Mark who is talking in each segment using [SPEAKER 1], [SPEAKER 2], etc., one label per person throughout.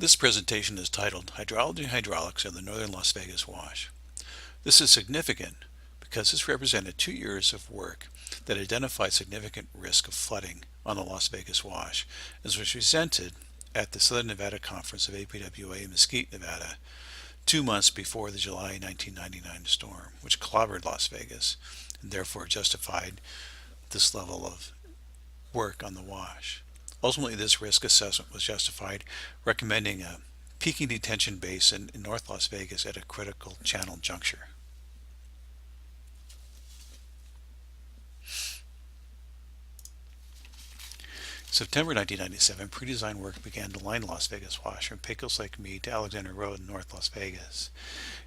[SPEAKER 1] This presentation is titled Hydrology and Hydraulics of the Northern Las Vegas Wash. This is significant because this represented 2 years of work that identified significant risk of flooding on the Las Vegas Wash, as was presented at the Southern Nevada Conference of APWA in Mesquite, Nevada, 2 months before the July 1999 storm, which clobbered Las Vegas and therefore justified this level of work on the wash. Ultimately, this risk assessment was justified, recommending a peaking detention basin in North Las Vegas at a critical channel juncture. September 1997, pre-design work began to line Las Vegas Wash from Pecos Lake Mead to Alexander Road in North Las Vegas.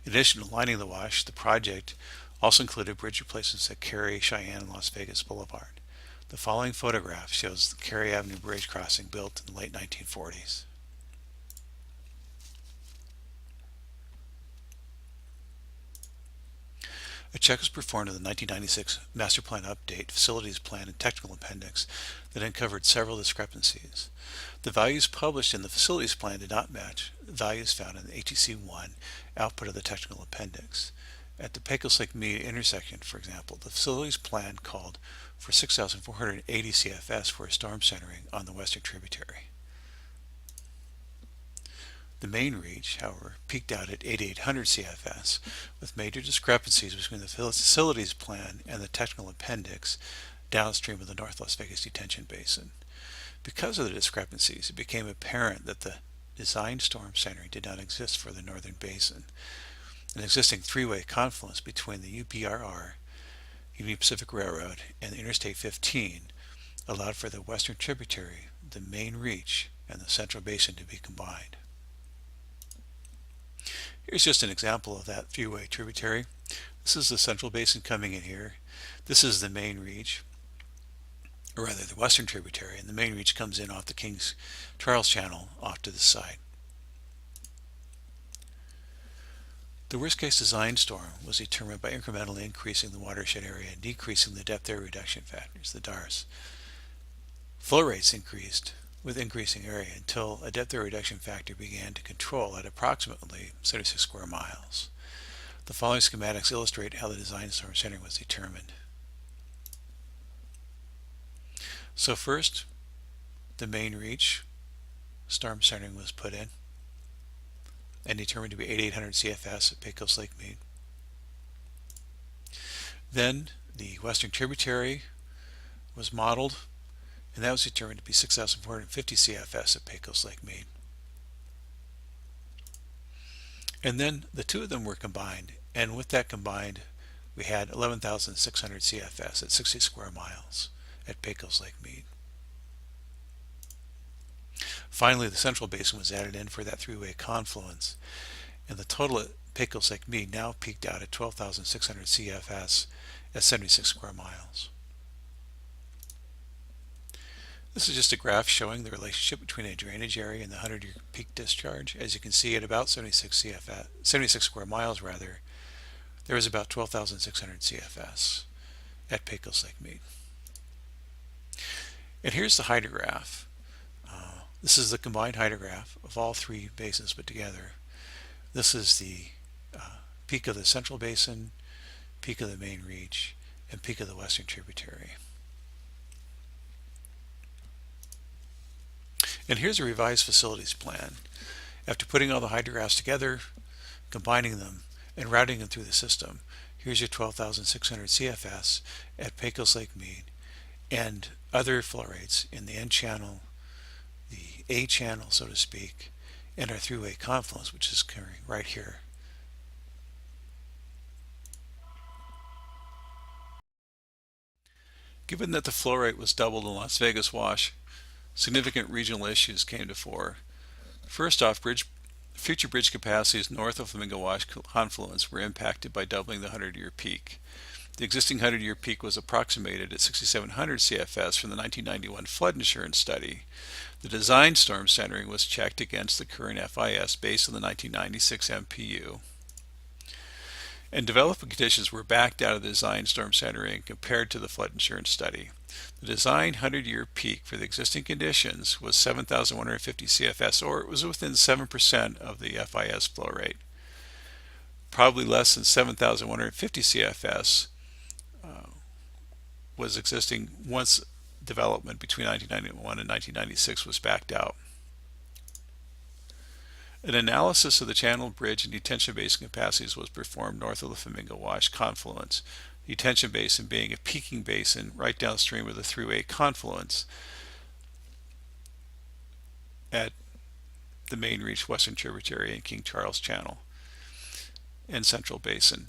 [SPEAKER 1] In addition to lining the wash, the project also included bridge replacements at Cary, Cheyenne, and Las Vegas Boulevard. The following photograph shows the Cary Avenue Bridge crossing built in the late 1940s. A check was performed in the 1996 Master Plan Update, Facilities Plan, and Technical Appendix that uncovered several discrepancies. The values published in the Facilities Plan did not match the values found in the HEC1 output of the Technical Appendix. At the Pecos Lake Mead intersection, for example, the Facilities Plan called for 6,480 CFS for a storm centering on the western tributary. The main reach, however, peaked out at 8,800 CFS, with major discrepancies between the Facilities Plan and the Technical Appendix downstream of the North Las Vegas Detention Basin. Because of the discrepancies, it became apparent that the designed storm centering did not exist for the Northern Basin. An existing three-way confluence between the UPRR, Union Pacific Railroad, and the Interstate 15 allowed for the western tributary, the main reach, and the central basin to be combined. Here's just an example of that three-way tributary. This is the central basin coming in here. This is the main reach, or rather the western tributary, and the main reach comes in off the Kings Charles Channel off to the side. The worst-case design storm was determined by incrementally increasing the watershed area and decreasing the depth area reduction factors, the DARS. Flow rates increased with increasing area until a depth area reduction factor began to control at approximately 76 square miles. The following schematics illustrate how the design storm centering was determined. So first, the main reach storm centering was put in and determined to be 8,800 CFS at Pecos Lake Mead. Then the western tributary was modeled, and that was determined to be 6,450 CFS at Pecos Lake Mead. And then the two of them were combined, and with that combined, we had 11,600 CFS at 60 square miles at Pecos Lake Mead. Finally, the central basin was added in for that three-way confluence, and the total at Pecos Lake Mead now peaked out at 12,600 CFS at 76 square miles. This is just a graph showing the relationship between a drainage area and the 100-year peak discharge. As you can see, at about 76 square miles, there was about 12,600 CFS at Pecos Lake Mead. And here's the hydrograph. This is the combined hydrograph of all three basins put together. This is the peak of the central basin, peak of the main reach, and peak of the western tributary. And here's a revised facilities plan. After putting all the hydrographs together, combining them, and routing them through the system, here's your 12,600 CFS at Pecos Lake Mead and other flow rates in the N channel, the A channel, so to speak, and our three-way confluence, which is occurring right here. Given that the flow rate was doubled in Las Vegas Wash, significant regional issues came to fore. First off, future bridge capacities north of Flamingo Wash confluence were impacted by doubling the 100-year peak. The existing 100-year peak was approximated at 6,700 CFS from the 1991 flood insurance study. The design storm centering was checked against the current FIS based on the 1996 MPU. And development conditions were backed out of the design storm centering compared to the flood insurance study. The design 100-year peak for the existing conditions was 7,150 CFS, or it was within 7% of the FIS flow rate. Probably less than 7,150 CFS was existing once development between 1991 and 1996 was backed out. An analysis of the channel, bridge, and detention basin capacities was performed north of the Flamingo Wash confluence, the detention basin being a peaking basin right downstream of the three-way confluence at the main reach, Western Tributary, and King Charles Channel and Central Basin.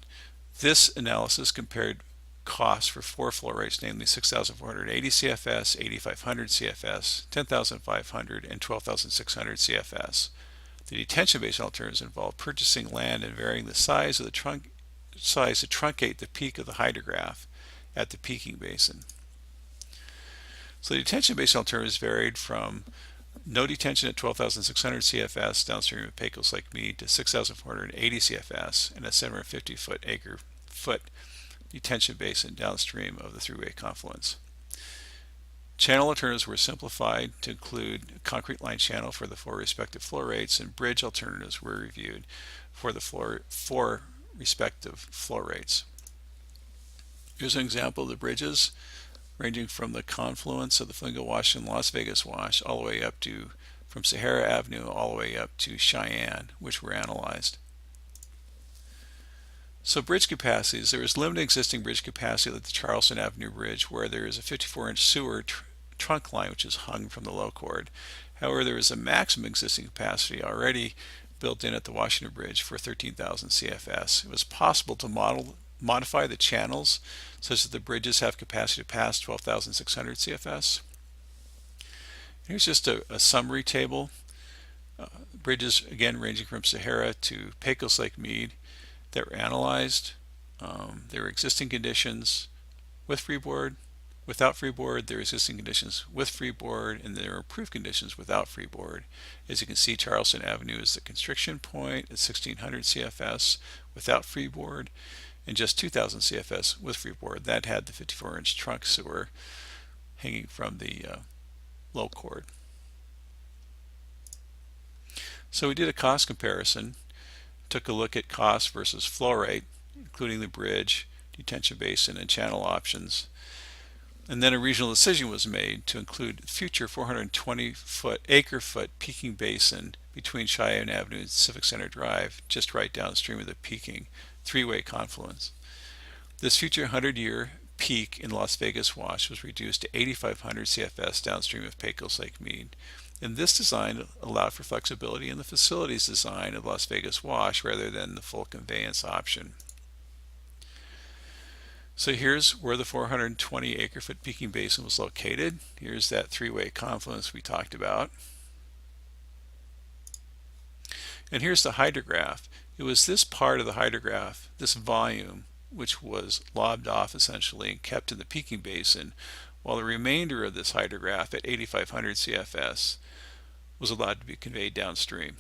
[SPEAKER 1] This analysis compared costs for four flow rates, namely 6,480 CFS, 8,500 CFS, 10,500, and 12,600 CFS. The detention basin alternatives involve purchasing land and varying the size of the size to truncate the peak of the hydrograph at the peaking basin. So the detention basin alternatives varied from no detention at 12,600 CFS downstream of Pecos Lake Mead to 6,480 CFS and a 750 acre-foot detention basin downstream of the three-way confluence. Channel alternatives were simplified to include a concrete line channel for the four respective flow rates, and bridge alternatives were reviewed for the four respective flow rates. Here's an example of the bridges ranging from the confluence of the Flamingo Wash and Las Vegas Wash all the way up to, from Sahara Avenue all the way up to Cheyenne, which were analyzed. So bridge capacities, there is limited existing bridge capacity at the Charleston Avenue Bridge, where there is a 54-inch sewer trunk line which is hung from the low chord. However, there is a maximum existing capacity already built in at the Washington Bridge for 13,000 CFS. It was possible to modify the channels such that the bridges have capacity to pass 12,600 CFS. Here's just a summary table. Bridges, again, ranging from Sahara to Pecos Lake Mead, that were analyzed. There were existing conditions with freeboard, without freeboard. There were existing conditions with freeboard, and there were improved conditions without freeboard. As you can see, Charleston Avenue is the constriction point at 1,600 CFS without freeboard, and just 2,000 CFS with freeboard. That had the 54-inch trunk sewer hanging from the low chord. So we did a cost comparison. Took a look at cost versus flow rate, including the bridge, detention basin, and channel options. And then a regional decision was made to include future 420 acre-foot peaking basin between Cheyenne Avenue and Civic Center Drive, just right downstream of the peaking three-way confluence. This future 100-year peak in Las Vegas Wash was reduced to 8,500 CFS downstream of Pecos Lake Mead. And this design allowed for flexibility in the facilities design of Las Vegas Wash rather than the full conveyance option. So here's where the 420 acre-foot peaking basin was located. Here's that three-way confluence we talked about. And here's the hydrograph. It was this part of the hydrograph, this volume, which was lobbed off essentially and kept in the peaking basin, while the remainder of this hydrograph at 8,500 CFS was allowed to be conveyed downstream.